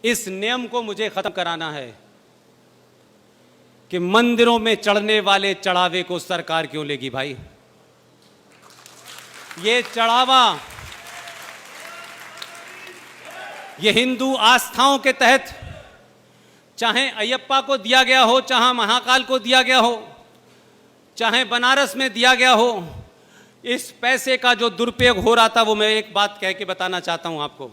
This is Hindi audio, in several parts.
इस नियम को मुझे खत्म कराना है कि मंदिरों में चढ़ने वाले चढ़ावे को सरकार क्यों लेगी भाई। ये चढ़ावा ये हिंदू आस्थाओं के तहत चाहे अयप्पा को दिया गया हो, चाहे महाकाल को दिया गया हो, चाहे बनारस में दिया गया हो, इस पैसे का जो दुरुपयोग हो रहा था वो मैं एक बात कह के बताना चाहता हूं आपको।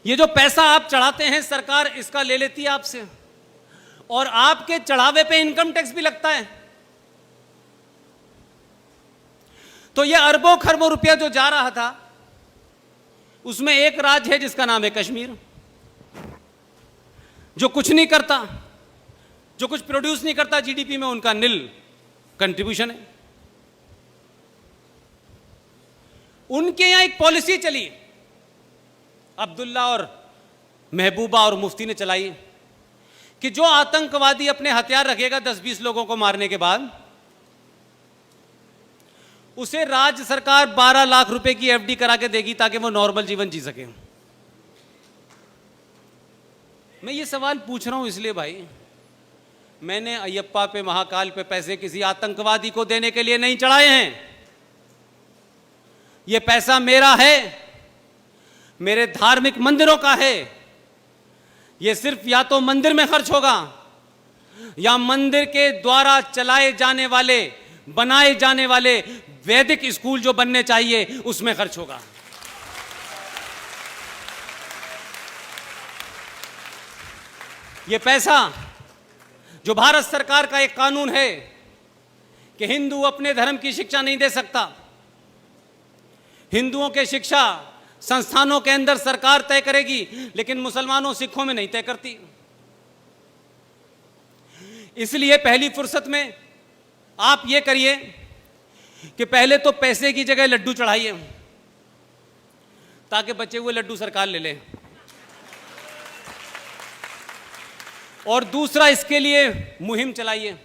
ये जो पैसा आप चढ़ाते हैं सरकार इसका ले लेती है आपसे, और आपके चढ़ावे पे इनकम टैक्स भी लगता है। तो ये अरबों खरबों रुपया जो जा रहा था उसमें एक राज्य है जिसका नाम है कश्मीर, जो कुछ नहीं करता, जो कुछ प्रोड्यूस नहीं करता जीडीपी में, उनका निल कंट्रीब्यूशन है। उनके यहां एक पॉलिसी चली, अब्दुल्ला और महबूबा और मुफ्ती ने चलाई कि जो आतंकवादी अपने हथियार रखेगा 10-20 लोगों को मारने के बाद, उसे राज्य सरकार 12 लाख रुपए की एफडी करा के देगी ताकि वो नॉर्मल जीवन जी सके। मैं ये सवाल पूछ रहा हूं इसलिए भाई, मैंने अयप्पा पे महाकाल पे पैसे किसी आतंकवादी को देने के लिए नहीं चढ़ाए हैं। ये पैसा मेरा है, मेरे धार्मिक मंदिरों का है। ये सिर्फ या तो मंदिर में खर्च होगा या मंदिर के द्वारा चलाए जाने वाले, बनाए जाने वाले वैदिक स्कूल जो बनने चाहिए उसमें खर्च होगा। ये पैसा जो भारत सरकार का एक कानून है कि हिंदू अपने धर्म की शिक्षा नहीं दे सकता, हिंदुओं के शिक्षा संस्थानों के अंदर सरकार तय करेगी, लेकिन मुसलमानों सिखों में नहीं तय करती। इसलिए पहली फुर्सत में आप ये करिए कि पहले तो पैसे की जगह लड्डू चढ़ाइए ताकि बचे हुए लड्डू सरकार ले ले, और दूसरा इसके लिए मुहिम चलाइए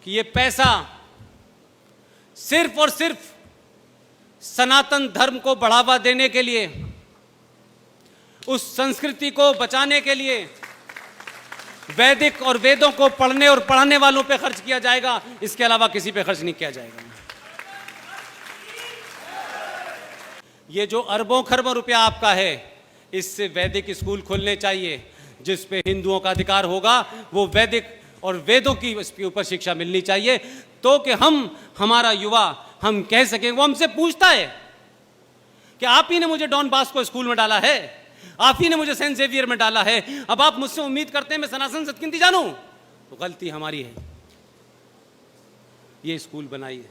कि ये पैसा सिर्फ और सिर्फ सनातन धर्म को बढ़ावा देने के लिए, उस संस्कृति को बचाने के लिए, वैदिक और वेदों को पढ़ने और पढ़ाने वालों पे खर्च किया जाएगा। इसके अलावा किसी पे खर्च नहीं किया जाएगा। ये जो अरबों खरबों रुपया आपका है, इससे वैदिक स्कूल खुलने चाहिए जिस पे हिंदुओं का अधिकार होगा। वो वैदिक और वेदों की इसके ऊपर शिक्षा मिलनी चाहिए, तो कि हमारा युवा हम कह सकें। वो हमसे पूछता है कि आप ही ने मुझे डॉन बॉस्को स्कूल में डाला है, आप ही ने मुझे सेंट जेवियर में डाला है, अब आप मुझसे उम्मीद करते हैं मैं सनातन सतगिनती जानूं? तो गलती हमारी है। ये स्कूल बनाइए।